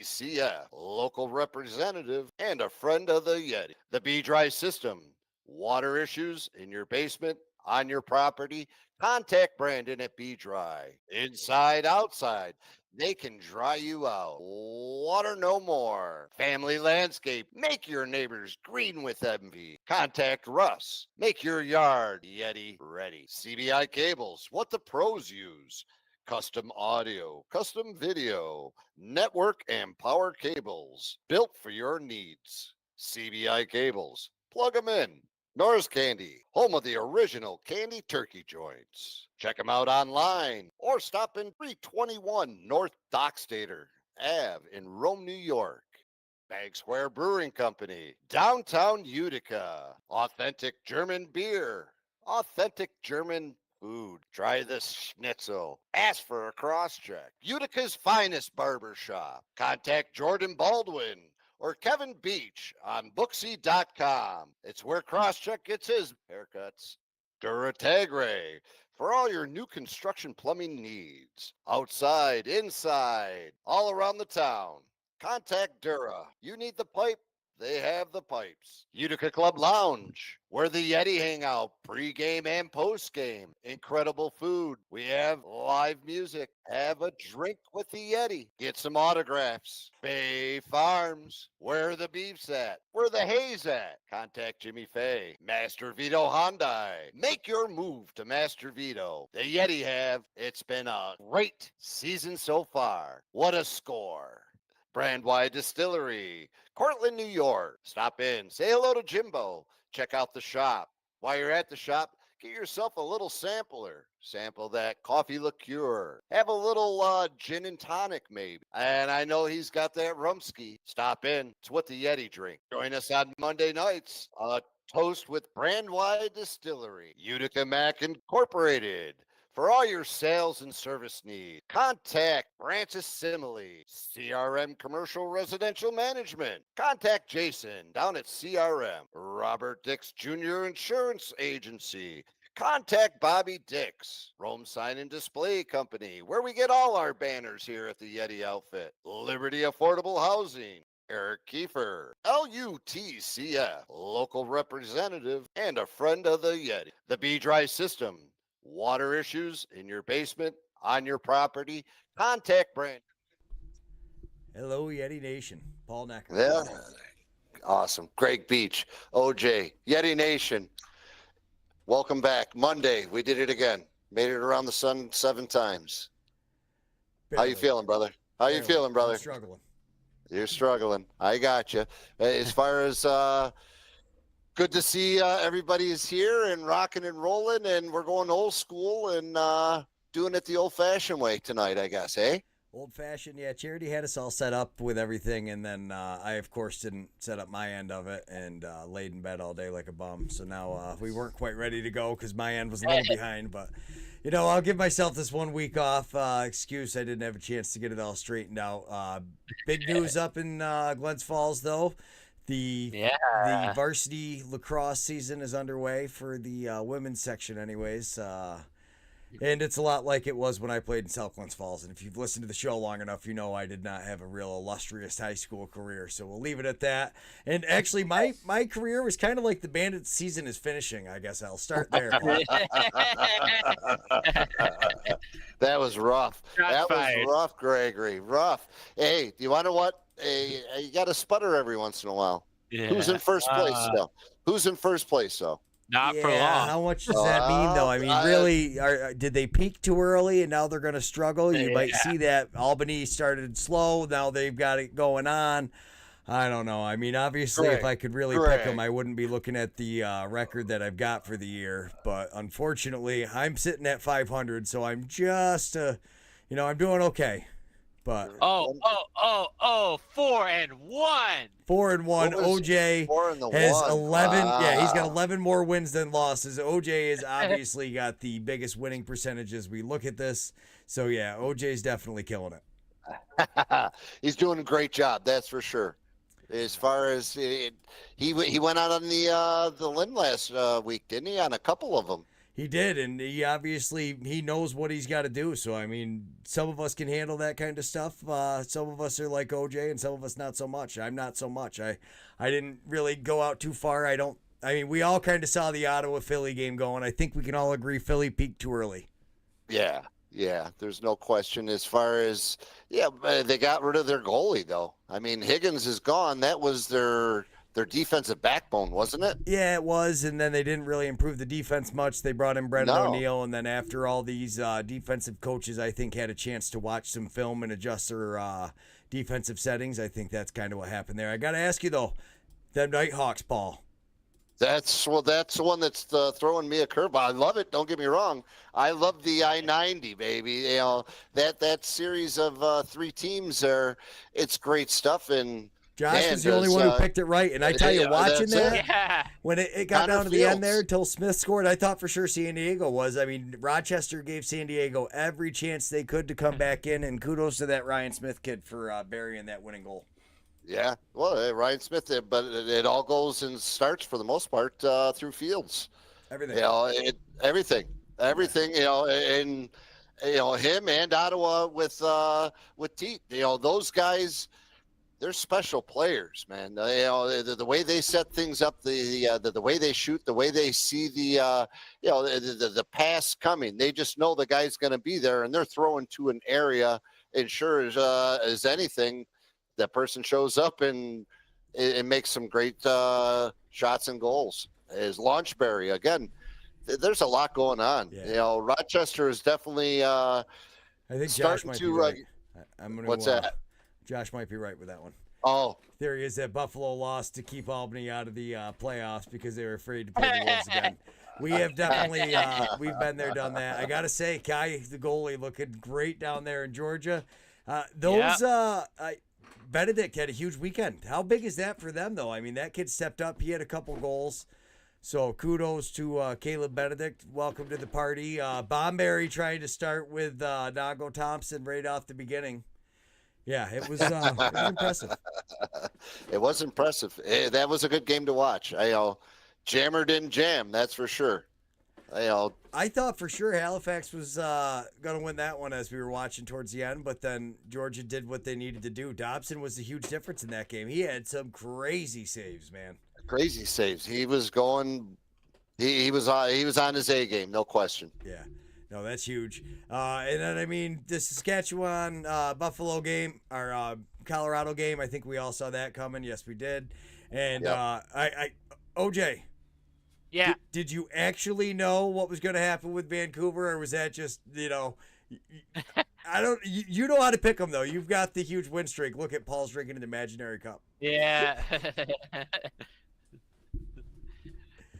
CF, local representative, and a friend of the Yeti. The B-Dry system. Water issues in your basement, on your property? Contact Brandon at B-Dry. Inside, outside. They can dry you out. Water no more. Family landscape. Make your neighbors green with envy. Contact Russ. Make your yard Yeti ready. CBI cables. What the pros use. Custom audio, custom video, network and power cables. Built for your needs. CBI cables. Plug them in. Norris Candy, home of the original candy turkey joints. Check them out online or stop in 321 North Dockstader Ave in Rome, New York. Bag Square Brewing Company, downtown Utica. Authentic German beer, authentic German food. Try this schnitzel. Ask for a cross check. Utica's finest barber shop. Contact Jordan Baldwin or Kevin Beach on Booksy.com. It's where Crosscheck gets his haircuts. Duratagre, for all your new construction plumbing needs. Outside, inside, all around the town. Contact Dura. You need the pipe? They have the pipes. Utica Club Lounge, where the Yeti hang out pre-game and post-game. Incredible food. We have live music. Have a drink with the Yeti. Get some autographs. Bay Farms, where the beef's at, where the hay's at. Contact Jimmy Fay. Master Vito Hyundai. Make your move to Master Vito. The Yeti have. It's been a great season so far. What a score. Brandwide Distillery, Cortland, New York. Stop in, say hello to Jimbo. Check out the shop. While you're at the shop, get yourself a little sampler. Sample that coffee liqueur. Have a little gin and tonic maybe. And I know he's got that rumski. Stop in. It's what the Yeti drink. Join us on Monday nights. Toast with Brandwide Distillery. Utica Mac Incorporated. For all your sales and service needs, contact Francis Simile, CRM Commercial Residential Management. Contact Jason down at CRM. Robert Dix Jr. Insurance Agency. Contact Bobby Dix, Rome Sign and Display Company, where we get all our banners here at the Yeti outfit. Liberty Affordable Housing. Eric Kiefer, LUTCF, local representative and a friend of the Yeti. The B-Dry system. Water issues in your basement, on your property? Contact Brandon. Hello, Yeti Nation. Paul Noecker. Yeah. Awesome. Greg Beach, OJ, Yeti Nation. Welcome back. Monday, we did it again. Made it around the sun 7 times. Barely. How you feeling, brother? How you feeling, brother? I'm struggling. You're struggling. I got you. As far as good to see everybody is here and rocking and rolling, and we're going old school and doing it the old-fashioned way tonight, I guess, eh? Old-fashioned, yeah. Charity had us all set up with everything, and then I, of course, didn't set up my end of it and laid in bed all day like a bum. So now we weren't quite ready to go because my end was a little behind. But, you know, I'll give myself this 1 week off excuse. I didn't have a chance to get it all straightened out. Big news up in Glens Falls, though. The varsity lacrosse season is underway for the women's section anyways. And it's a lot like it was when I played in South Glens Falls. And if you've listened to the show long enough, you know I did not have a real illustrious high school career. So we'll leave it at that. And actually, my career was kind of like the Bandits season is finishing. I guess I'll start there. That was rough. Was rough, Gregory. Rough. Hey, do you want to know what? Hey, you got to sputter every once in a while. Yeah. Who's in first place, though? Who's in first place, though? Not for long. How much does that mean, though? I mean, really, did they peak too early and now they're going to struggle? You might see that Albany started slow. Now they've got it going on. I don't know. I mean, obviously, if I could really pick them, I wouldn't be looking at the record that I've got for the year. But unfortunately, I'm sitting at 500, so I'm just, I'm doing okay. But 4-1. 4-1. OJ has 11. Yeah, he's got 11 more wins than losses. OJ has obviously got the biggest winning percentage as we look at this. So yeah, OJ's definitely killing it. He's doing a great job, that's for sure. As far as he went out on the limb last week, didn't he? On a couple of them. He did, and he knows what he's got to do. So I mean, some of us can handle that kind of stuff. Some of us are like OJ, and some of us not so much. I'm not so much. I didn't really go out too far. I mean, we all kind of saw the Ottawa Philly game going. I think we can all agree Philly peaked too early. Yeah, there's no question. As far as they got rid of their goalie though. I mean, Higgins is gone. That was their defensive backbone, wasn't it? Yeah, it was, and then they didn't really improve the defense much. They brought in Brendan O'Neill, and then after all these defensive coaches, I think, had a chance to watch some film and adjust their defensive settings, I think that's kind of what happened there. I got to ask you, though, that Nighthawks, Paul. That's the one that's throwing me a curveball. I love it. Don't get me wrong. I love the I-90, baby. You know, that series of 3 teams there, it's great stuff. And Josh was the only one who picked it right. And I tell you, watching that, when it got down to the end there until Smith scored, I thought for sure San Diego was. I mean, Rochester gave San Diego every chance they could to come back in, and kudos to that Ryan Smith kid for burying that winning goal. Yeah, well, Ryan Smith, but it all goes and starts for the most part through Fields. Everything. You know, everything. You know, and him and Ottawa with Teat. You know, those guys. They're special players, man. You know, the way they set things up, the way they shoot, the way they see the pass coming. They just know the guy's going to be there, and they're throwing to an area. And sure as anything, that person shows up and it makes some great shots and goals. Is Launchberry again? There's a lot going on. Yeah. You know, Rochester is definitely. I think Josh might be right. What's that? Josh might be right with that one. Oh. There he is, that Buffalo lost to keep Albany out of the playoffs because they were afraid to play the Wolves again. We have definitely we've been there, done that. I got to say, Kai, the goalie, looking great down there in Georgia. Benedict had a huge weekend. How big is that for them, though? I mean, that kid stepped up. He had a couple goals. So kudos to Caleb Benedict. Welcome to the party. Bomberry tried to start with Nago Thompson right off the beginning. Yeah, it was impressive. It was impressive. That was a good game to watch. Jammer didn't jam, that's for sure. I thought for sure Halifax was going to win that one as we were watching towards the end, but then Georgia did what they needed to do. Dobson was a huge difference in that game. He had some crazy saves, man. Crazy saves. He was going. He was on his A game, no question. Yeah. No, that's huge. And then, I mean, the Saskatchewan Buffalo game, or Colorado game, I think we all saw that coming. Yes, we did. And OJ. Yeah. Did you actually know what was going to happen with Vancouver, or was that just, I don't. You know how to pick them, though. You've got the huge win streak. Look at Paul's drinking an imaginary cup. Yeah.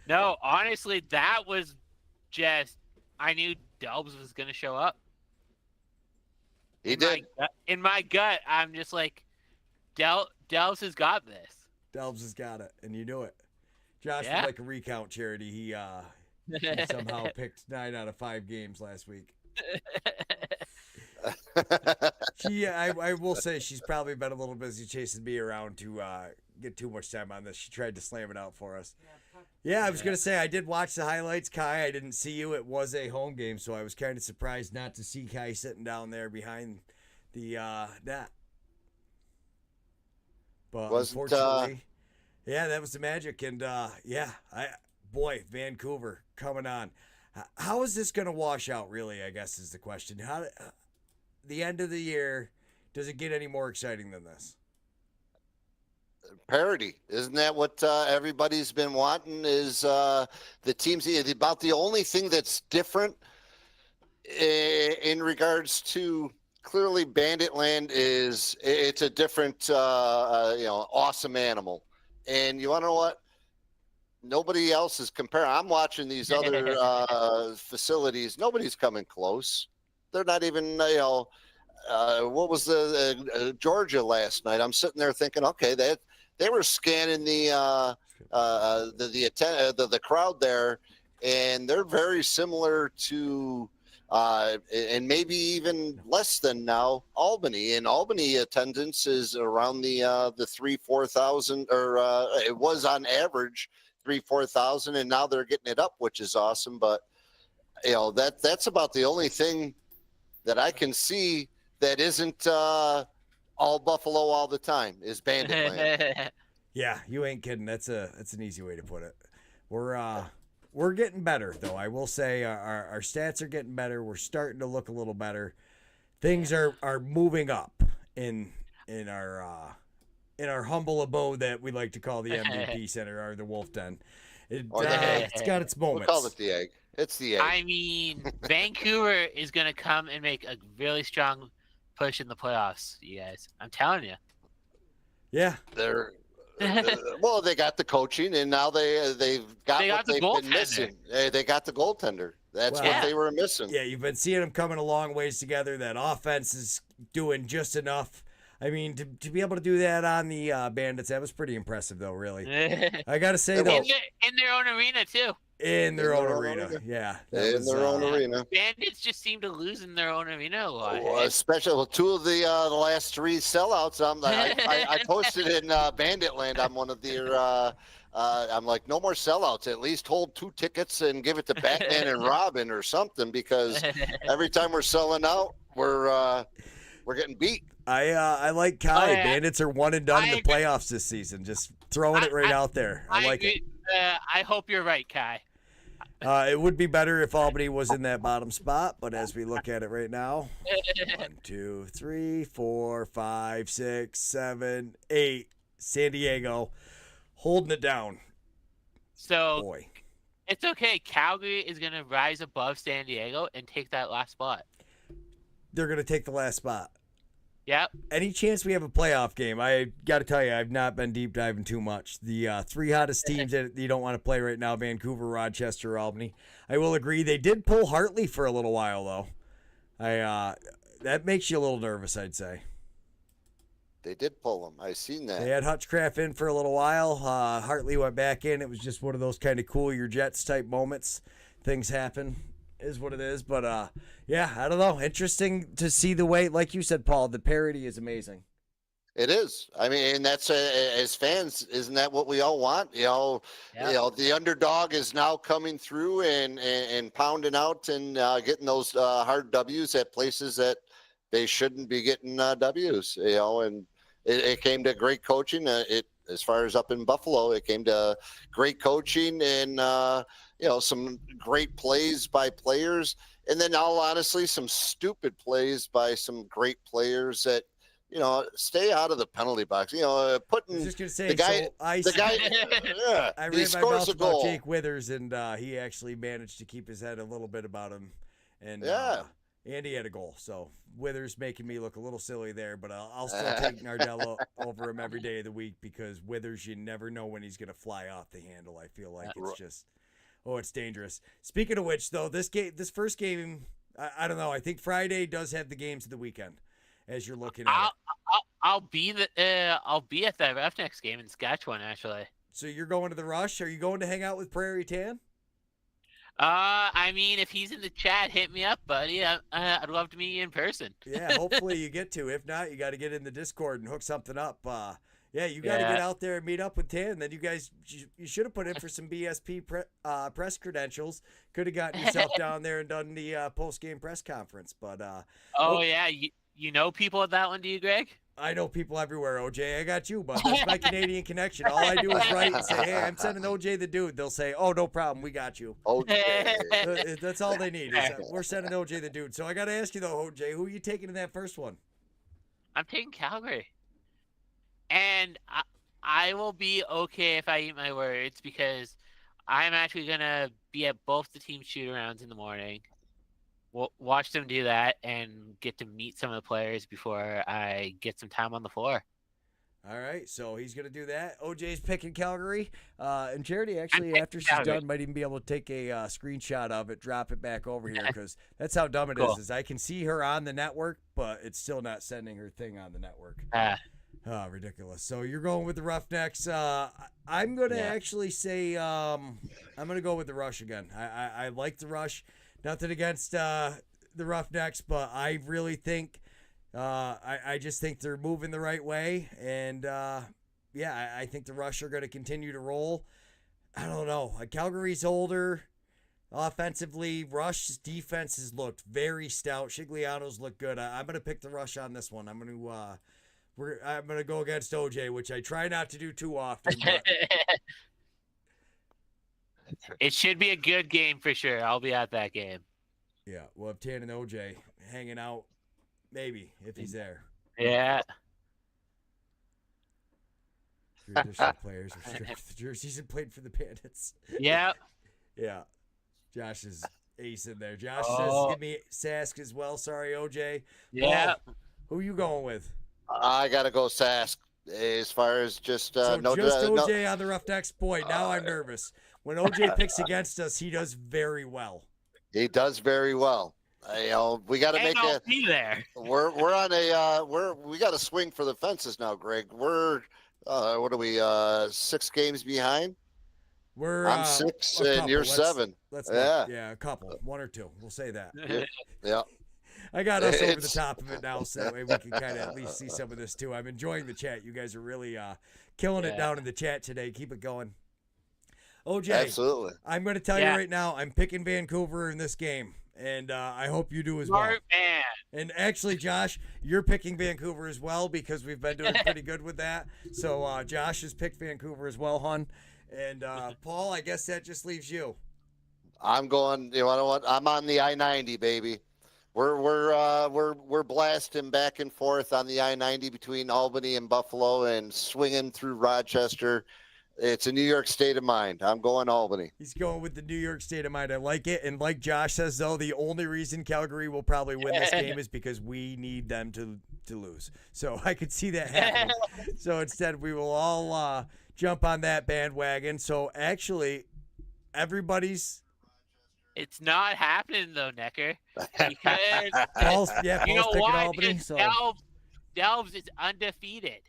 No, honestly, that was just, I knew Delbs was going to show up. He did. In my gut, I'm just like, Delbs has got this. Delbs has got it, and you knew it. Josh was like a recount charity. He somehow picked 9 out of 5 games last week. I will say she's probably been a little busy chasing me around to get too much time on this. She tried to slam it out for us. Yeah, I was going to say, I did watch the highlights, Kai. I didn't see you. It was a home game, so I was kind of surprised not to see Kai sitting down there behind the net. But unfortunately, yeah, that was the magic. And, Vancouver coming on. How is this going to wash out, really, I guess is the question. How the end of the year, does it get any more exciting than this? Parity, isn't that what everybody's been wanting? Is the teams about the only thing that's different in regards to clearly Banditland is it's a different awesome animal, and you want to know what? Nobody else is comparing. I'm watching these other facilities. Nobody's coming close. They're not even what was the Georgia last night? I'm sitting there thinking, okay, they were scanning the crowd there, and they're very similar to, and maybe even less than now Albany. And Albany attendance is around the 3,000-4,000, or it was on average 3,000-4,000, and now they're getting it up, which is awesome. But that's about the only thing that I can see that isn't all Buffalo all the time is Bandit Land. Yeah, you ain't kidding. That's an easy way to put it. We're getting better though. I will say our stats are getting better. We're starting to look a little better. Things are moving up in our humble abode that we like to call the MVP Center or the Wolf Den. It's got its moments. We'll call it the egg. It's the egg. I mean, Vancouver is going to come and make a really strong push in the playoffs, you guys. I'm telling you. Yeah. Well, they got the coaching, and now they've got what they've been missing. They got the goaltender. That's what they were missing. Yeah, you've been seeing them coming a long ways together. That offense is doing just enough. I mean, to be able to do that on the Bandits, that was pretty impressive, though, really. I got to say, though. In their own arena, too. In their own arena. Yeah. In their own arena. Bandits just seem to lose in their own arena a lot. Especially with 2 of the last 3 sellouts. I posted in Bandit Land. I'm one of their. I'm like, no more sellouts. At least hold 2 tickets and give it to Batman and Robin or something, because every time we're selling out, we're getting beat. I like Kai. Bandits are 1 and done in the playoffs this season. Just throwing it right out there. I like it. I hope you're right, Kai. It would be better if Albany was in that bottom spot, but as we look at it right now, 1, 2, 3, 4, 5, 6, 7, 8. San Diego holding it down. So boy, it's okay. Calgary is going to rise above San Diego and take that last spot. They're going to take the last spot. Yep. Any chance we have a playoff game? I got to tell you, I've not been deep diving too much. The 3 hottest teams that you don't want to play right now, Vancouver, Rochester, Albany. I will agree. They did pull Hartley for a little while, though. That makes you a little nervous, I'd say. They did pull him. I seen that. They had Hutchcraft in for a little while. Hartley went back in. It was just one of those kind of cool your Jets type moments. Things happen. Is what it is, but yeah, I don't know. Interesting to see the way, like you said, Paul, the parody is amazing. It is. I mean, and that's as fans, isn't that what we all want? The underdog is now coming through and pounding out and getting those hard W's at places that they shouldn't be getting W's. And it came to great coaching. As far as up in Buffalo, it came to great coaching and. Some great plays by players, and then all honestly, some stupid plays by some great players that, stay out of the penalty box. Putting I was just gonna say, I ran my mouth about Jake Withers, and he actually managed to keep his head a little bit about him, and Andy had a goal. So Withers making me look a little silly there, but I'll still take Nardello over him every day of the week, because Withers, you never know when he's gonna fly off the handle. I feel like it's just. Oh, it's dangerous. Speaking of which, though, this first game, I don't know. I think Friday does have the games of the weekend. As you're looking at it, I'll be at that Roughnecks game in Saskatchewan, actually. So you're going to the Rush? Are you going to hang out with Prairie Tan? I mean, if he's in the chat, hit me up, buddy. I'd love to meet you in person. Yeah, hopefully you get to. If not, you got to get in the Discord and hook something up. Yeah, you got to get out there and meet up with Tan. Then you guys, you should have put in for some BSP press credentials. Could have gotten yourself down there and done the post-game press conference. But yeah, you know people at that one, do you, Greg? I know people everywhere, OJ. I got you, bud. That's my Canadian connection. All I do is write and say, hey, I'm sending OJ the dude. They'll say, oh, no problem. We got you. OJ. That's all they need. We're sending OJ the dude. So I got to ask you, though, OJ, who are you taking in that first one? I'm taking Calgary. And I will be okay if I eat my words, because I'm actually going to be at both the team shoot-arounds in the morning. We'll watch them do that and get to meet some of the players before I get some time on the floor. All right, so he's going to do that. OJ's picking Calgary. And Charity, actually, after she's done, might even be able to take a screenshot of it, drop it back over here, because that's how dumb it is I can see her on the network, but it's still not sending her thing on the network. Oh, ridiculous. So you're going with the Roughnecks. I'm going to actually say I'm going to go with the Rush again. I like the Rush. Nothing against the Roughnecks, but I really think I just think they're moving the right way. And, I think the Rush are going to continue to roll. I don't know. Calgary's older. Offensively, Rush's defense has looked very stout. Shigliano's looked good. I'm going to pick the Rush on this one. I'm going to go against OJ, which I try not to do too often. But It should be a good game for sure. I'll be at that game. yeah, we'll have Tan and OJ hanging out, maybe, if he's there. Yeah. Traditional players are stripped the jerseys and played for the Bandits. Yep. Yeah. Josh is ace in there. Josh Oh. says, give me Sask as well. Sorry, OJ. Yeah. Paul, who you going with? I got to go Sask as far as just So no. just no- OJ on the rough decks. Boy, now I'm nervous. When OJ picks against us, he does very well. He does very well. We got to And make I'll it. be there. We're on a we got to swing for the fences now, Greg. We're what are we 6 games behind? We're I'm 6 a and couple. you're Let's- 7. Let's Yeah. yeah, a couple, 1 or 2. We'll say that. Yeah. I got us over the It's- top of it now, so that way we can kind of at least see some of this too. I'm enjoying the chat. You guys are really killing it Yeah. down in the chat today. Keep it going. OJ, Absolutely. I'm going to tell you Yeah. right now, I'm picking Vancouver in this game, and I hope you do as well. Smart man. And actually, Josh, you're picking Vancouver as well because we've been doing pretty good with that. So Josh has picked Vancouver as well, hon. And Paul, I guess that just leaves you. I'm going. You know what? I'm on the I-90, baby. We're blasting back and forth on the I-90 between Albany and Buffalo and swinging through Rochester. It's a New York state of mind. I'm going Albany. He's going with the New York state of mind. I like it. And like Josh says, though, the only reason Calgary will probably win this game is because we need them to lose. So I could see that happening. So instead, we will all jump on that bandwagon. So actually, everybody's It's not happening though, Noecker. Because Paul's you picking know why? Albany. Because So Delves is undefeated.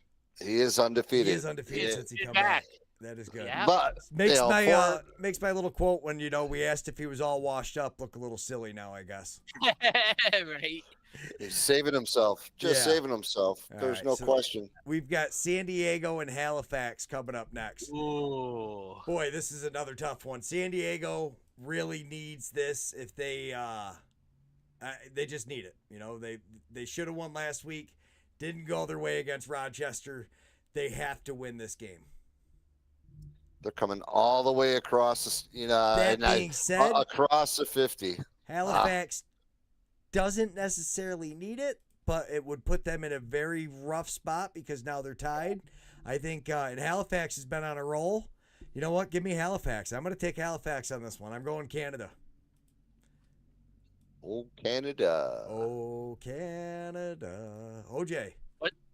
He is he undefeated. is undefeated He's since he he's come back. back. That is good. Yeah. But Makes you know, my makes my little quote when we asked if he was all washed up look a little silly now, I guess. Right. he's saving himself. Just Yeah. saving himself. All There's right, no so- question. We've got San Diego and Halifax coming up next. Ooh. Boy, this is another tough one. San Diego really needs this if they just need it. They should have won last week. Didn't go their way against Rochester. They have to win this game. They're coming all the way across, That and being said, across the 50. Halifax doesn't necessarily need it, but it would put them in a very rough spot because now they're tied. I think and Halifax has been on a roll. You know what? Give me Halifax. I'm going to take Halifax on this one. I'm going Canada. Oh, Canada. Oh, Canada. OJ.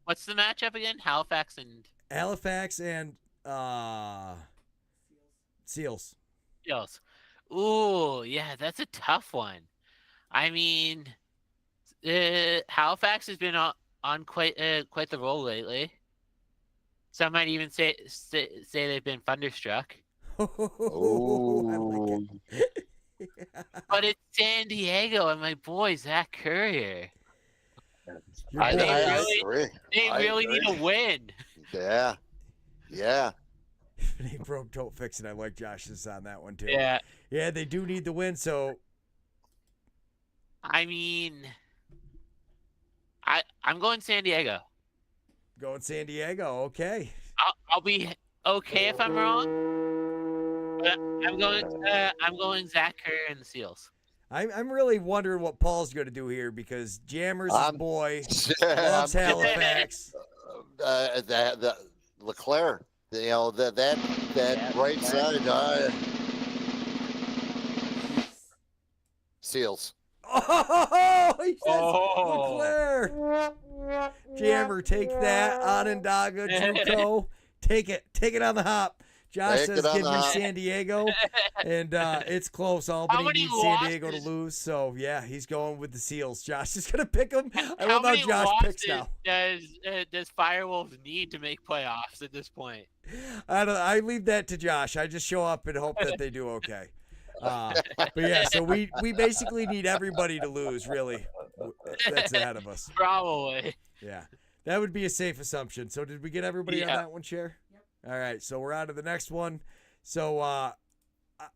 What's the matchup again? Halifax and Halifax and Seals. Seals. Ooh, yeah, that's a tough one. I mean, Halifax has been on quite the roll lately. Some might even say they've been thunderstruck. Oh, I like it. But it's San Diego and my boy Zach Courier. Your I, boy. I really- agree. They I really agree. need a win. Yeah. Yeah. He broke, don't fix it. I like Josh's on that one too. Yeah, Yeah, they do need the win. So I mean, I'm going San Diego. going San Diego. Okay. I'll be okay if I'm wrong, but I'm going Zach Courier and the Seals. I'm really wondering what Paul's going to do here because Jammer's his boy loves I'm- Halifax. the Leclerc, that Yeah, right side, Seals. Oh, he says Oh. Leclerc. Jammer, take that. Onondaga, Juco. Take it on the hop. Josh Take says it on give the me hop. San Diego. And it's close. Albany many needs San Diego to losses- lose. So, yeah, he's going with the Seals. Josh is going to pick them. I How love how many Josh picks losses now. does Firewolves need to make playoffs at this point? I leave that to Josh. I just show up and hope that they do okay. But yeah, so we basically need everybody to lose, really. That's ahead of us. Probably. Yeah, that would be a safe assumption. So did we get everybody on Yeah. that one, Cher? Yep. All right, so we're on to the next one. So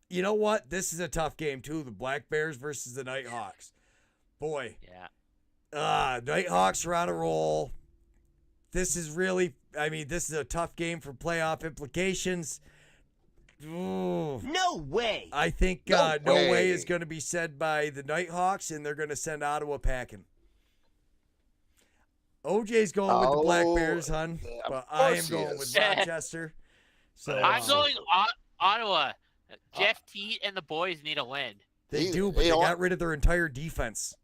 you know what? This is a tough game too. The Black Bears versus the Nighthawks. Boy. Yeah. Nighthawks are on a roll. This is really, this is a tough game for playoff implications. Ooh. No way. I think No no way. way is going to be said by the Nighthawks, and they're going to send Ottawa packing. OJ's going with the Black Bears, hon, but I am course he going is. with Rochester. So I'm going Ottawa. Jeff Teat and the boys need a win. They He- do, but you they know got what? rid of their entire defense.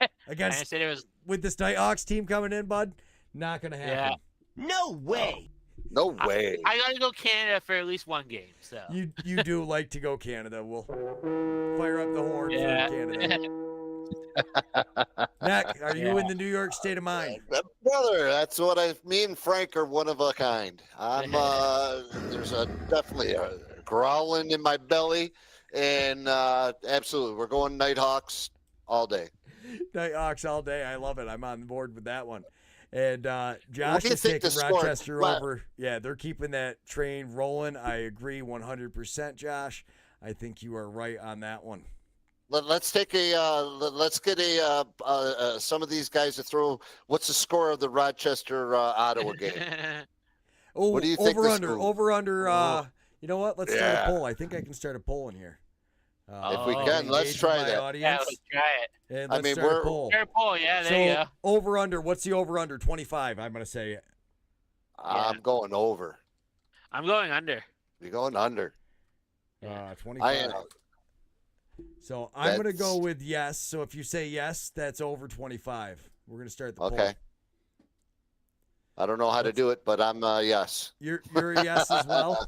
I Against said it was. with this Nighthawks team coming in, bud, not going to happen. No way. No way. I gotta go Canada for at least one game. So. You do like to go Canada. We'll fire up the horn Yeah. for Canada. Mac, are you in the New York state of mind? Brother, that's what me and Frank are one of a kind. I'm there's definitely a growling in my belly, and absolutely, we're going Nighthawks all day. Nighthawks all day. I love it. I'm on board with that one. And Josh do you is think taking the score- Rochester what? over. Yeah, they're keeping that train rolling. I agree 100%, Josh. I think you are right on that one. Let's take let's get some of these guys to throw. What's the score of the Rochester Ottawa game? Oh, What do you think over this under, will- over under. You know what? Let's start a Yeah. poll. I think I can start a poll in here. If we Oh, can, let's engage try my that. Yeah, audience, let's try it. and I let's mean, start a we're- poll. Fair pull. Yeah, there So you go. over under. What's the over under? 25. I'm gonna say. I'm going over. I'm going under. You're going under. 25. I am. So I'm gonna go That's- with yes. So if you say yes, that's over 25. We're gonna start the poll. Okay. I don't know how to do it, but I'm yes. You're a yes as well.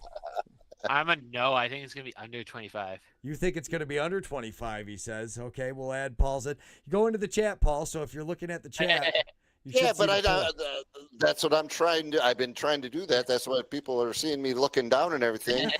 I'm a no. I think it's gonna be under 25. You think it's gonna be under 25? He says. Okay, we'll add Paul's in. You go into the chat, Paul. So if you're looking at the chat, you should Yeah, see but the poll. that's what I'm trying to. I've been trying to do that. That's why people are seeing me looking down and everything.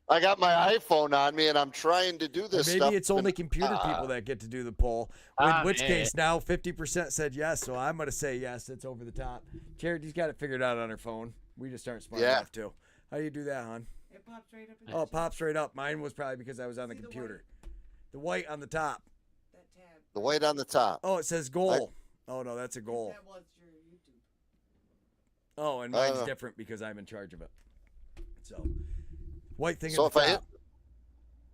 I got my iPhone on me, and I'm trying to do Or this maybe stuff. it's only computer people that get to do the poll. In which man. case, now 50% said yes, so I'm going to say yes. It's over the top. Charity's got it figured out on her phone. We just aren't smart Yeah. enough to. How do you do that, hon? It pops right up. Oh, it pops right up. Mine was probably because I was on the See the computer. The white on the top. That tab. The white on the top. Oh, it says goal. Oh, no, that's a goal. That was your YouTube. Oh, and mine's Uh. different because I'm in charge of it. So, white thing So at the if I hit top.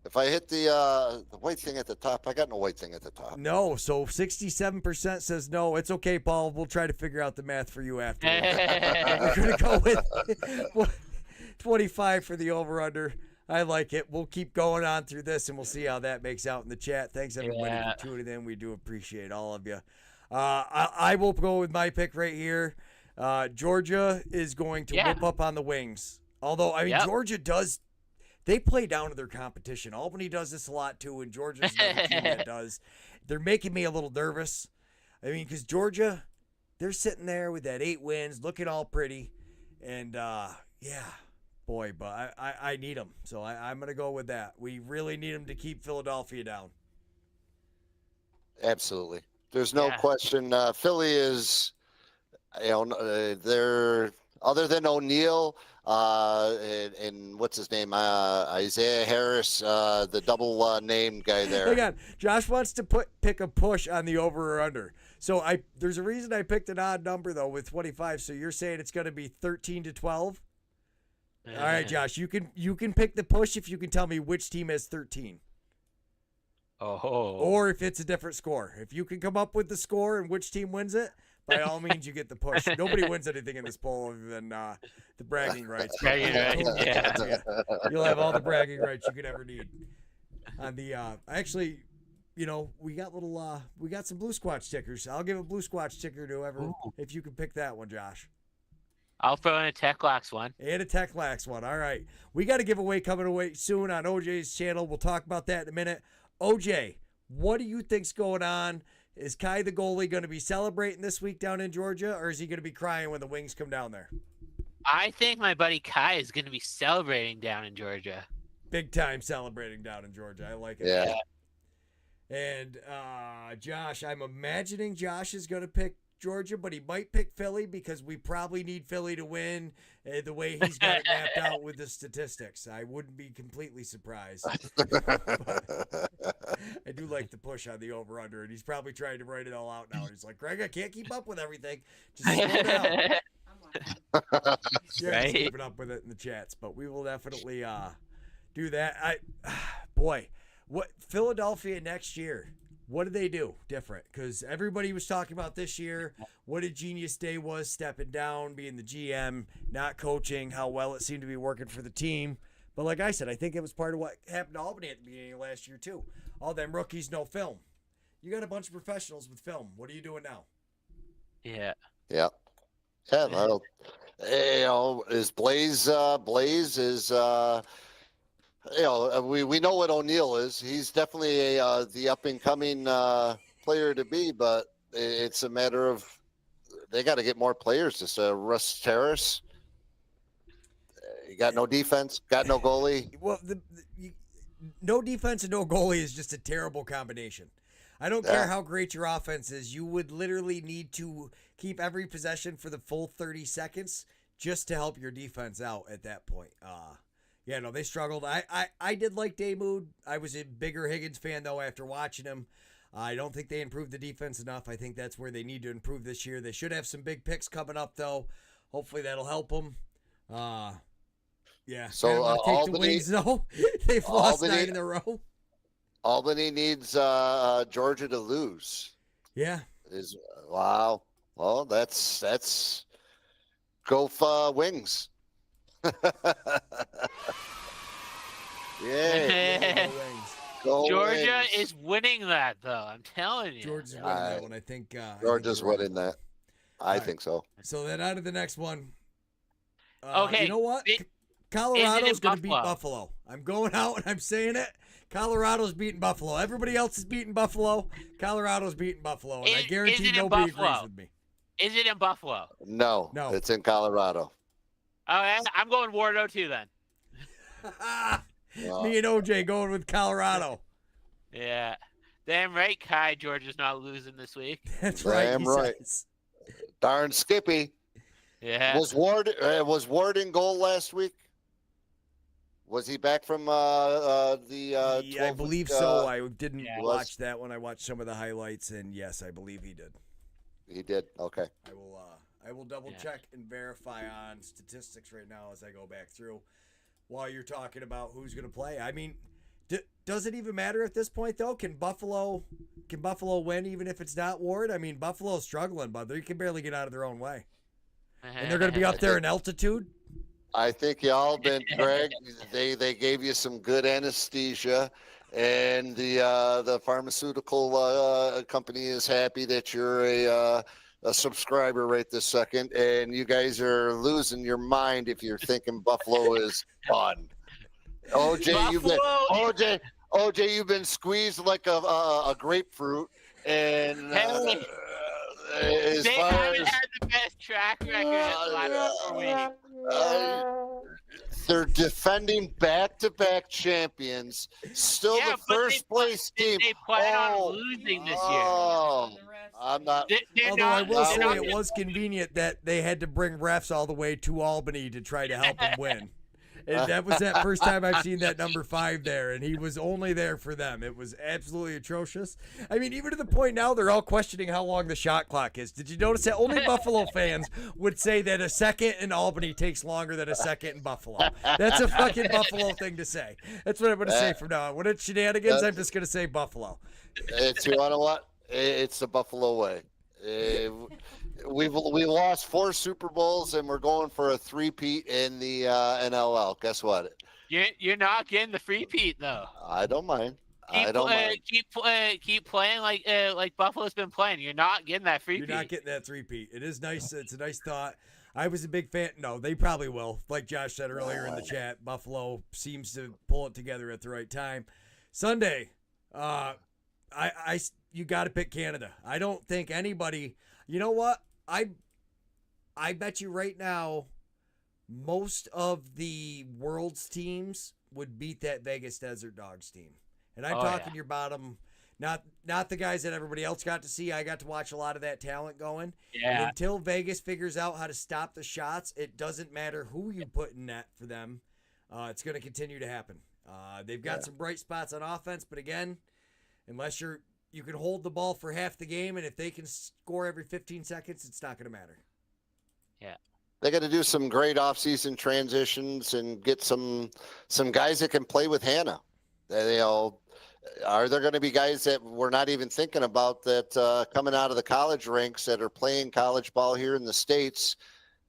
If I hit the white thing at the top, I got no white thing at the top. No, so 67% says no. It's okay, Paul. We'll try to figure out the math for you after. We're going to go with 25 for the over-under. I like it. We'll keep going on through this, and we'll see how that makes out in the chat. Thanks, everybody, Yeah. for tuning in. We do appreciate all of you. I will go with my pick right here. Georgia is going to Yeah. whip up on the wings. Although, I mean, Yep. Georgia does – they play down to their competition. Albany does this a lot, too, and Georgia's another team that does. They're making me a little nervous. I mean, because Georgia, they're sitting there with that 8 wins, looking all pretty. And, yeah, boy, but I need them. So I'm going to go with that. We really need them to keep Philadelphia down. Absolutely. There's no Yeah. question. Philly is, they're other than O'Neal and what's his name, Isaiah Harris, the double name guy there. Hang on. Josh wants to pick a push on the over or under. So there's a reason I picked an odd number, though, with 25. So you're saying it's going to be 13 to 12? All right, Josh, you can pick the push if you can tell me which team has 13. Oh. Or if it's a different score. If you can come up with the score and which team wins it, by all means, you get the push. Nobody wins anything in this poll other than the bragging rights. Bragging rights, yeah. You'll have all the bragging rights you could ever need. On the actually, we got we got some Blue Squatch stickers. I'll give a Blue Squatch sticker to whoever if you can pick that one, Josh. I'll throw in a Tech Lax one. And a Tech Lax one. All right. We got a giveaway coming away soon on OJ's channel. We'll talk about that in a minute. OJ, what do you think's going on? Is Kai the goalie going to be celebrating this week down in Georgia, or is he going to be crying when the Wings come down there? I think my buddy Kai is going to be celebrating down in Georgia. Big time celebrating down in Georgia. I like it. Yeah. And Josh, I'm imagining Josh is going to pick Georgia, but he might pick Philly because we probably need Philly to win the way he's got it mapped out with the statistics. I wouldn't be completely surprised. I do like the push on the over-under, and he's probably trying to write it all out now. He's like, Greg, I can't keep up with everything. Just slow down. I'm like, Yeah, just keeping up with it in the chats, but we will definitely do that. Boy, what Philadelphia next year? What did they do different? Because everybody was talking about this year what a genius day was, stepping down, being the GM, not coaching, how well it seemed to be working for the team. But like I said, I think it was part of what happened to Albany at the beginning of last year too. All them rookies, no film. You got a bunch of professionals with film. What are you doing now? Yeah. Yeah. Yeah, well, is Blaze is we know what O'Neal is. He's definitely the up and coming player to be, but it's a matter of they got to get more players. This Russ Terrace, you got no defense, got no goalie. Well, no defense and no goalie is just a terrible combination. I don't care how great your offense is. You would literally need to keep every possession for the full 30 seconds just to help your defense out at that point. Yeah, no, they struggled. I did like Damoud. I was a bigger Higgins fan, though, after watching him. I don't think they improved the defense enough. I think that's where they need to improve this year. They should have some big picks coming up, though. Hopefully that'll help them. Yeah. So take Albany, the Wings, though. They've lost 9 in a row. Albany needs Georgia to lose. Yeah. Wow. Well, that's go for Wings. Yeah. Go Georgia Wings. is winning that, though. I'm telling you. Georgia's winning that one. I think. Georgia's winning that. I think so. So then on to the next one. Okay. You know what? Colorado's going to beat Buffalo. I'm going out and I'm saying it. Colorado's beating Buffalo. Everybody else is beating Buffalo. Colorado's beating Buffalo. And I guarantee nobody agrees with me. Is it in Buffalo? No, it's in Colorado. Oh, I'm going Wardo too then. Me and OJ going with Colorado. Yeah. Damn right, Kai Georgia's not losing this week. That's right. Damn right. Says. Darn Skippy. Yeah. Was Ward in goal last week? Was he back from the? Yeah, I believe so. I didn't watch that one. I watched some of the highlights, and yes, I believe he did. He did. Okay. I will double check and verify on statistics right now as I go back through while you're talking about who's going to play. I mean, does it even matter at this point though? Can Buffalo win even if it's not Ward? I mean, Buffalo's struggling, but they can barely get out of their own way, and they're going to be up there in altitude. I think y'all been, Greg. They gave you some good anesthesia, and the pharmaceutical company is happy that you're a subscriber right this second, and you guys are losing your mind if you're thinking Buffalo is fun. OJ, you've been squeezed like a grapefruit, and they haven't had the best track record in the last 4 weeks. They're defending back-to-back champions. Still the first place team. They plan on losing this year. I'm not. Although I will say it was convenient that they had to bring refs all the way to Albany to try to help them win. And that was that first time I've seen that number 5 there, and he was only there for them. It was absolutely atrocious. I mean, even to the point now they're all questioning how long the shot clock is. Did you notice that only Buffalo fans would say that a second in Albany takes longer than a second in Buffalo? That's a fucking Buffalo thing to say. That's what I'm going to say from now on. When it's shenanigans, I'm just going to say Buffalo. You know what? It's the Buffalo way. We lost 4 Super Bowls and we're going for a 3-peat in the NLL. Guess what? You're not getting the free-peat though. I don't mind. Keep playing like Buffalo's been playing. You're not getting that free-peat. You're not getting that 3-peat. It is nice. It's a nice thought. I was a big fan. No, they probably will. Like Josh said earlier in the chat, Buffalo seems to pull it together at the right time. Sunday, you got to pick Canada. I don't think anybody. You know what? I bet you right now, most of the world's teams would beat that Vegas Desert Dogs team. And I'm talking your bottom Not the guys that everybody else got to see. I got to watch a lot of that talent going. And Yeah. until Vegas figures out how to stop the shots, it doesn't matter who you put in net for them. It's going to continue to happen. They've got some bright spots on offense, but again, unless you can hold the ball for half the game, and if they can score every 15 seconds, it's not going to matter. They got to do some great offseason transitions and get some guys that can play with Hannah. Are there going to be guys that we're not even thinking about that coming out of the college ranks that are playing college ball here in the States?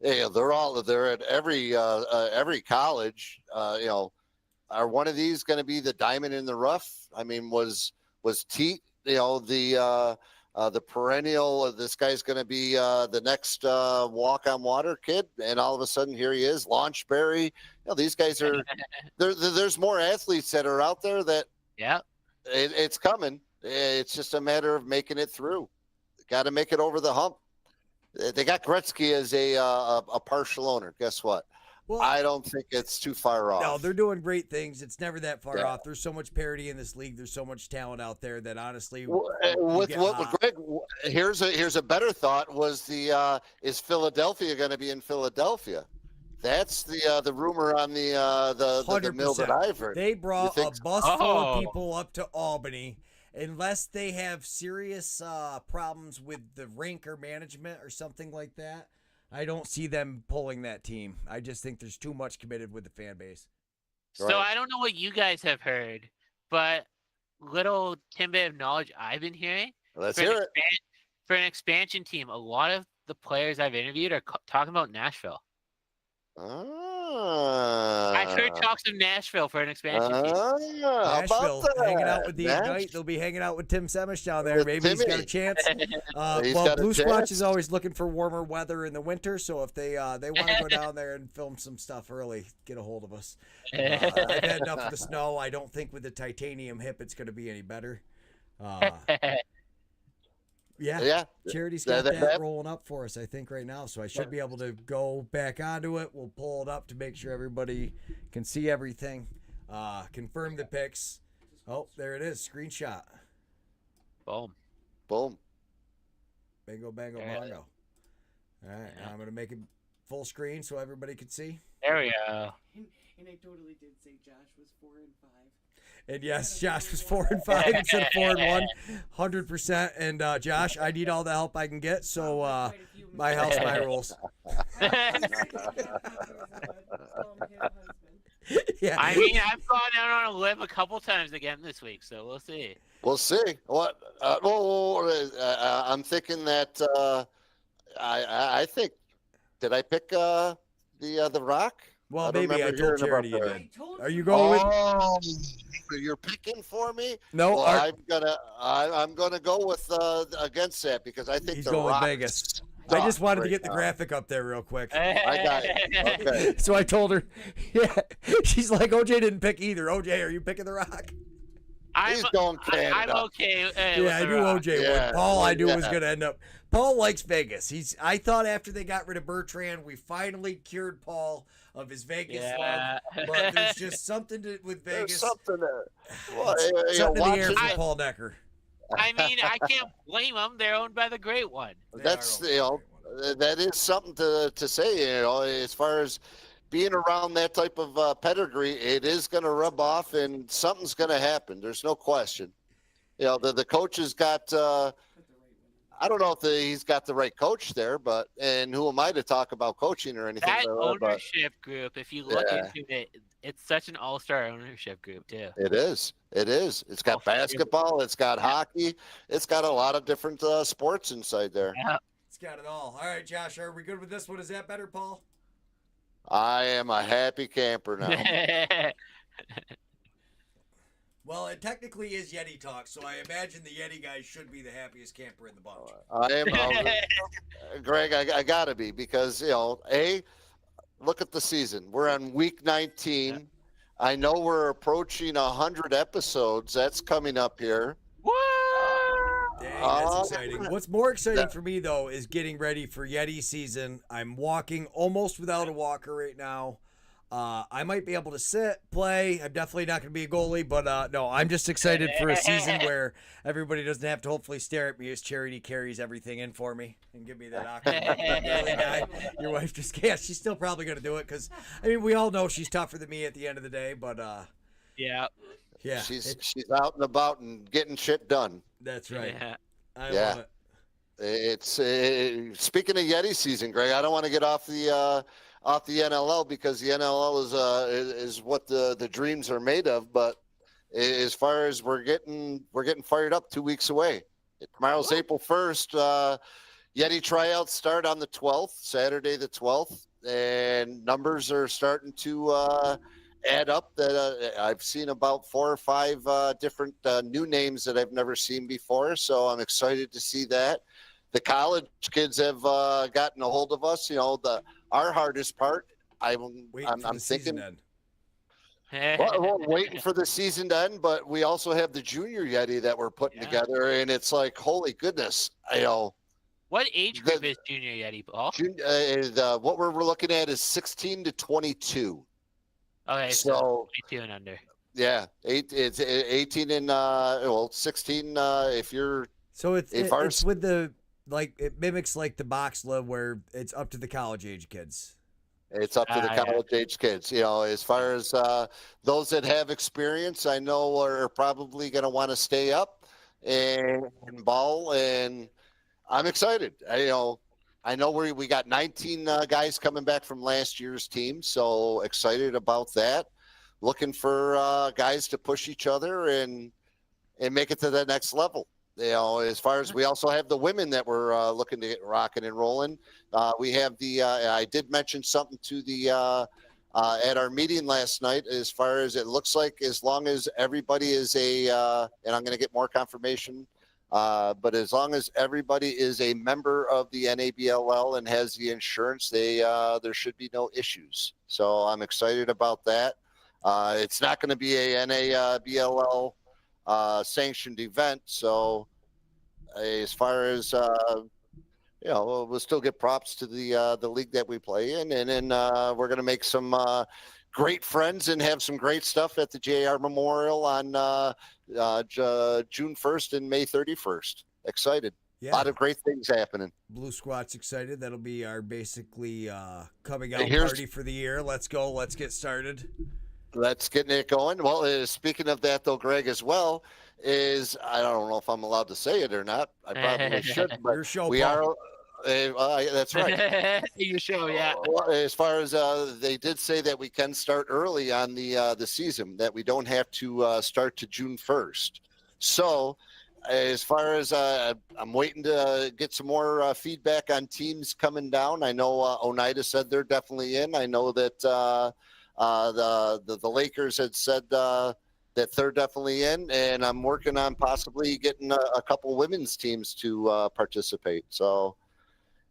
They're at every college. Are one of these going to be the diamond in the rough? I mean, was Teat, the perennial, this guy's going to be the next walk on water kid, and all of a sudden here he is, Launchberry. These guys are there's more athletes that are out there that it's coming. It's just a matter of making it through. Got to make it over the hump. They got Gretzky as a partial owner. Guess what? Well, I don't think it's too far off. No, they're doing great things. It's never that far off. There's so much parity in this league. There's so much talent out there that honestly, Greg, here's a better thought. Was is Philadelphia going to be in Philadelphia? That's the rumor on the mill that I've heard. They brought a bus full of people up to Albany. Unless they have serious problems with the rink or management or something like that, I don't see them pulling that team. I just think there's too much committed with the fan base. So I don't know what you guys have heard, but little tidbit of knowledge I've been hearing. Let's hear it. For an expansion team, a lot of the players I've interviewed are talking about Nashville. I've heard talks of Nashville for an expansion team. Nashville, hanging out with the Ignite. They'll be hanging out with Tim Semish down there. Maybe he's got a chance. Blue Squatch is always looking for warmer weather in the winter, so if they want to go down there and film some stuff early, get a hold of us. I've had enough of the snow. I don't think with the titanium hip it's going to be any better. Yeah. Charity's got that rolling up for us, I think, right now. So I should be able to go back onto it. We'll pull it up to make sure everybody can see everything. Confirm the pics. Oh, there it is. Screenshot. Boom. Bingo, bango, bongo. All right. Now I'm going to make it full screen so everybody can see. There we go. And I totally did say Josh was 4 and 5. And yes, Josh was 4 and 5 instead of 4 and 1, 100%. And Josh, I need all the help I can get. So my house, my rules. Yeah. I mean, I've gone out on a limb a couple times again this week, so we'll see. We'll see. What? I'm thinking that I think. Did I pick the Rock? Well, maybe I told Charity you did. Are you going with? You're picking for me? No, well, I'm gonna go with against that because I think he's the going Rock with Vegas. I just wanted to get the graphic up there real quick. I got it. Okay. So I told her, she's like, OJ didn't pick either. OJ, are you picking the Rock? He's going Canada. I'm okay. I knew OJ would. Paul, I knew was going to end up. Paul likes Vegas. I thought after they got rid of Bertrand, we finally cured Paul of his Vegas love. But there's just something with Vegas. There's something there. Something in the air for Paul Noecker. I mean, I can't blame them. They're owned by the Great One. That's that is something to say. As far as being around that type of pedigree, it is going to rub off, and something's going to happen. There's no question. The coach has got. I don't know if he's got the right coach there, and who am I to talk about coaching or anything? That ownership group, if you look into it, it's such an all-star ownership group too. It is. It's got basketball. It's got hockey. It's got a lot of different sports inside there. Yeah. It's got it all. All right, Josh, are we good with this one? Is that better, Paul? I am a happy camper now. Well, it technically is Yeti talk, so I imagine the Yeti guys should be the happiest camper in the bunch. I am, Greg. I gotta be because look at the season. We're on week 19. Yeah. I know we're approaching 100 episodes. That's coming up here. Dang, that's exciting. What's more exciting for me, though, is getting ready for Yeti season. I'm walking almost without a walker right now. I might be able to play. I'm definitely not going to be a goalie, but no, I'm just excited for a season where everybody doesn't have to hopefully stare at me as Charity carries everything in for me and give me that awkward goalie guy. Your wife just, yeah, she's still probably going to do it because, I mean, we all know she's tougher than me at the end of the day, but yeah. Yeah. She's out and about and getting shit done. That's right. Yeah. I love it. It's speaking of Yeti season, Greg. I don't want to get off the NLL because the NLL is what the dreams are made of. But as far as we're getting fired up 2 weeks away. Tomorrow's April 1st. Yeti tryouts start on the 12th, Saturday the 12th, and numbers are starting to add up. That I've seen about 4 or 5 different new names that I've never seen before. So I'm excited to see that. The college kids have gotten a hold of us. You know, our hardest part. I'm thinking. Well, we're waiting for the season to end, but we also have the junior Yeti that we're putting together, and it's like, holy goodness, you know. What age group is junior Yeti, Paul? What we're looking at is 16 to 22. Okay, so 22 and under. Yeah, it's 18 and 16 if you're. So it's with the it mimics like the box love where it's up to the college age kids. It's up to the college age kids. You know, as far as those that have experience, I know are probably going to want to stay up and ball, and I'm excited. I know we got 19 guys coming back from last year's team, so excited about that. Looking for guys to push each other and make it to the next level. You know, as far as we also have the women that we're looking to get rocking and rolling. We have I did mention something to the at our meeting last night. As far as it looks like, as long as everybody is and I'm going to get more confirmation. But as long as everybody is a member of the NABLL and has the insurance, there should be no issues. So I'm excited about that. It's not going to be a NABLL sanctioned event. So as far as we'll still get props to the league that we play in, and then we're going to make some great friends and have some great stuff at the JR Memorial on June 1st and May 31st. Excited. Yeah. A lot of great things happening. Blue Squat's excited. That'll be our basically coming out party for the year. Let's go. Let's get started. Let's get it going. Well, speaking of that, though, Greg, as well, I don't know if I'm allowed to say it or not. I probably should, but Your show, we Paul. are. That's right. Your show, yeah. Well, as far as they did say that we can start early on the season, that we don't have to start to June 1st. So, as far as I'm waiting to get some more feedback on teams coming down. I know Oneida said they're definitely in. I know that the Lakers had said that they're definitely in, and I'm working on possibly getting a couple women's teams to participate. So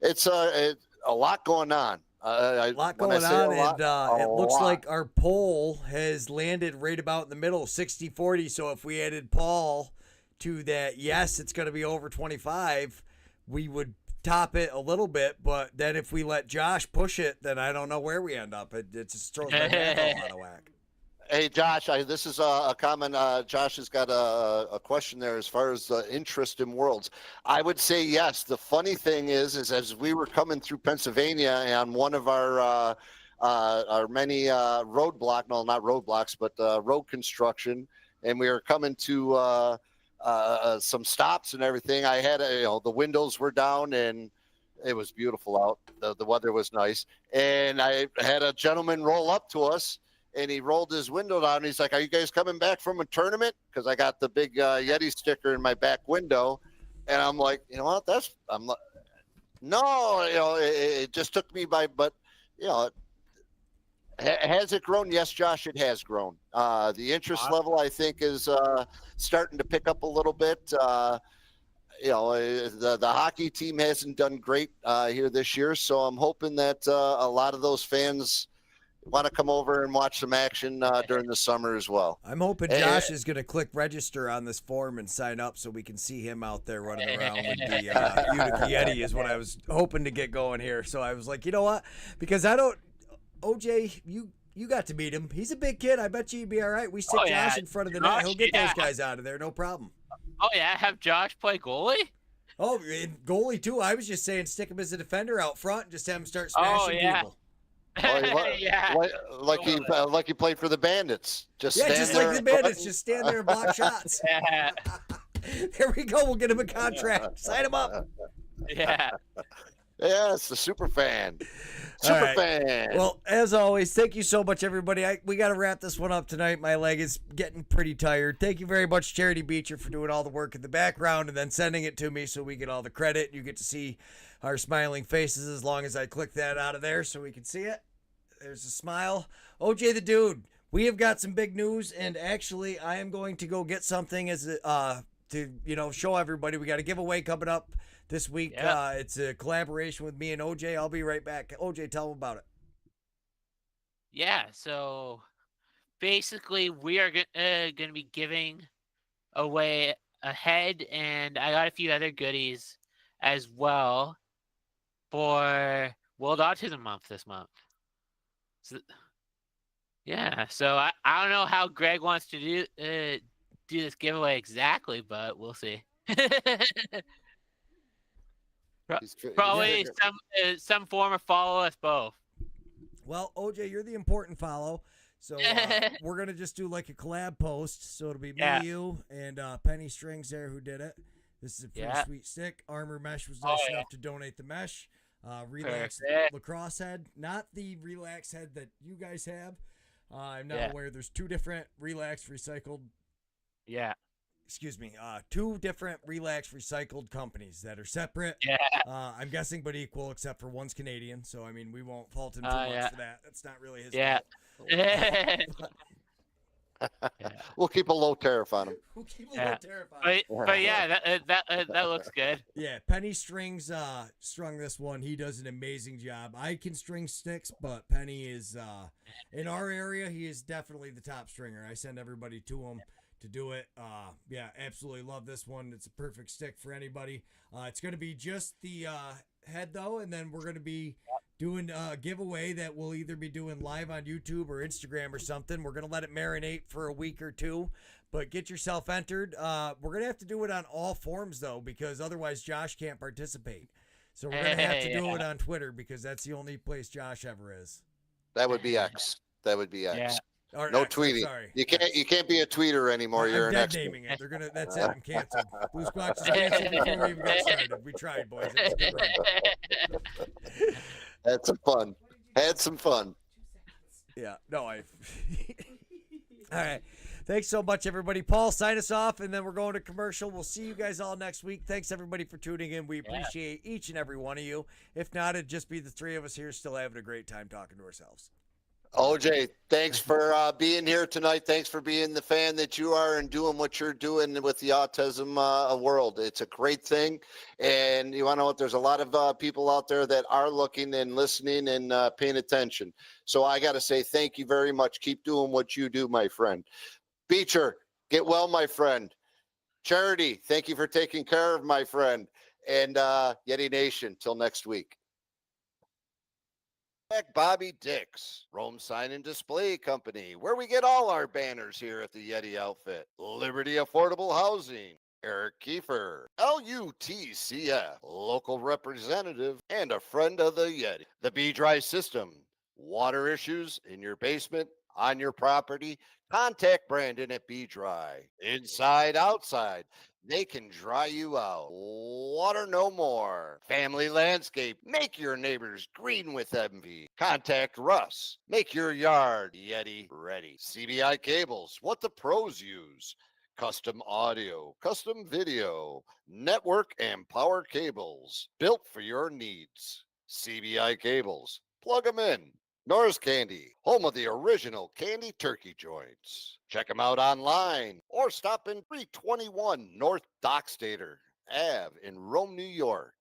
it's a lot going on. A lot going on, and it looks like our poll has landed right about in the middle, 60-40. So if we added Paul to that, yes, it's going to be over 25, we would top it a little bit. But then if we let Josh push it, then I don't know where we end up. It just throws my head out of whack. Hey, Josh, this is a comment. Josh has got a question there as far as the interest in Worlds. I would say yes. The funny thing is as we were coming through Pennsylvania and one of our many roadblock, no, not roadblocks, but road construction, and we were coming to some stops and everything. I had, the windows were down and it was beautiful out. The weather was nice. And I had a gentleman roll up to us. And he rolled his window down. And he's like, "Are you guys coming back from a tournament?" Because I got the big Yeti sticker in my back window. And I'm like, you know what? No, it just took me by. But, has it grown? Yes, Josh, it has grown. The interest level, I think, is starting to pick up a little bit. The hockey team hasn't done great here this year. So I'm hoping that a lot of those fans want to come over and watch some action during the summer as well. I'm hoping Josh is going to click register on this form and sign up so we can see him out there running around with the Utica Yeti is what I was hoping to get going here. So I was like, you know what? Because OJ, You got to meet him. He's a big kid. I bet you he'd be all right. We stick Oh, yeah. Josh in front of the net. Josh, He'll get yeah. those guys out of there. No problem. Oh yeah, have Josh play goalie. Oh, and goalie too. I was just saying stick him as a defender out front and just have him start smashing people. Yeah. Like he played for the Bandits. Yeah, stand just there like the in Bandits. front. Just stand there and block shots. Yeah. There we go. We'll get him a contract. Sign him up. Yeah. Yeah, it's the super fan. All Super right. fan. Well, as always, thank you so much, everybody. We got to wrap this one up tonight. My leg is getting pretty tired. Thank you very much, Charity Beecher, for doing all the work in the background and then sending it to me so we get all the credit. You get to see our smiling faces as long as I click that out of there so we can see it. There's a smile. OJ the Dude, we have got some big news, and actually, I am going to go get something as to show everybody. We got a giveaway coming up this week. Yeah. It's a collaboration with me and OJ. I'll be right back. OJ, tell them about it. Yeah. So basically, we are going to be giving away a head, and I got a few other goodies as well for World Autism Month this month. So, yeah. So I don't know how Greg wants to do this giveaway exactly, but we'll see. Probably some form of follow us both. Well, OJ, you're the important follow. So we're going to just do like a collab post. So it'll be me, you, and Penny Strings there who did it. This is a pretty sweet stick. Armor Mesh was nice enough to donate the mesh. Relax Lacrosse head. Not the Relax head that you guys have. I'm not aware. There's two different Relax recycled. Yeah. Excuse me. Two different Relax recycled companies that are separate. Yeah. I'm guessing, but equal, except for one's Canadian. So I mean, we won't fault him too much for that. That's not really his fault. We'll keep a low tariff on him. We'll keep a low tariff on him. But yeah, that looks good. Yeah, Penny Strings strung this one. He does an amazing job. I can string sticks, but Penny is in our area. He is definitely the top stringer. I send everybody to him to do it. Yeah, absolutely love this one. It's a perfect stick for anybody. It's going to be just the head though, and then we're going to be doing a giveaway that we'll either be doing live on YouTube or Instagram or something. We're going to let it marinate for a week or two, but get yourself entered. We're going to have to do it on all forms though, because otherwise Josh can't participate. So we're going to have to do it on Twitter because that's the only place Josh ever is. That would be X. Yeah. Or no X, tweeting. Sorry. You can't be a tweeter anymore. I'm You're an dead X. naming it. They're gonna. That's it. I'm canceled. Blue Squatch is canceled before we even got started. We tried, boys. It was a good run. Had some fun. Had some fun. Yeah. No, All right. Thanks so much, everybody. Paul, sign us off, and then we're going to commercial. We'll see you guys all next week. Thanks, everybody, for tuning in. We appreciate each and every one of you. If not, it'd just be the three of us here still having a great time talking to ourselves. OJ, thanks for being here tonight. Thanks for being the fan that you are and doing what you're doing with the autism world. It's a great thing. And you want to know what? There's a lot of people out there that are looking and listening and paying attention. So I got to say thank you very much. Keep doing what you do, my friend. Beecher, get well, my friend. Charity, thank you for taking care of my friend. And Yeti Nation, till next week. Bobby Dix, Rome Sign and Display Company, where we get all our banners here at the Yeti outfit. Liberty Affordable Housing, Eric Kiefer, LUTCF, local representative and a friend of the Yeti. The B-Dry System, water issues in your basement, on your property, contact Brandon at B-Dry. Inside, outside, they can dry you out. Water no more. Family Landscape. Make your neighbors green with envy. Contact Russ. Make your yard Yeti ready. CBI Cables. What the pros use. Custom audio, custom video, network and power cables. Built for your needs. CBI Cables. Plug them in. Norris Candy, home of the original candy turkey joints. Check them out online or stop in 321 North Dockstader Ave in Rome, New York.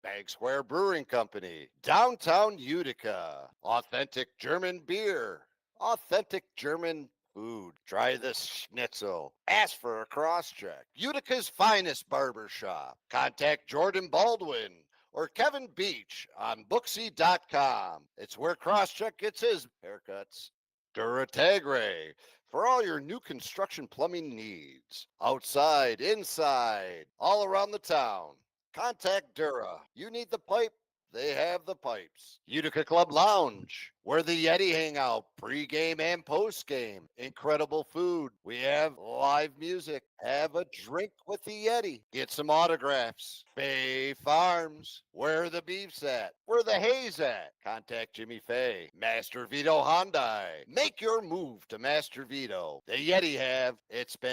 Bag Square Brewing Company, downtown Utica. Authentic German beer, authentic German food. Try this schnitzel. Ask for a cross-check. Utica's finest barber shop. Contact Jordan Baldwin or Kevin Beach on Booksy.com. It's where Crosscheck gets his haircuts. Duratagre for all your new construction plumbing needs. Outside, inside, all around the town. Contact Dura. You need the pipe? They have the pipes. Utica Club Lounge, where the Yeti hang out pre-game and post-game. Incredible food. We have live music. Have a drink with the Yeti. Get some autographs. Bay Farms, where the beef's at. Where the hay's at. Contact Jimmy Fay. Master Vito Hyundai. Make your move to Master Vito. The Yeti have. It's been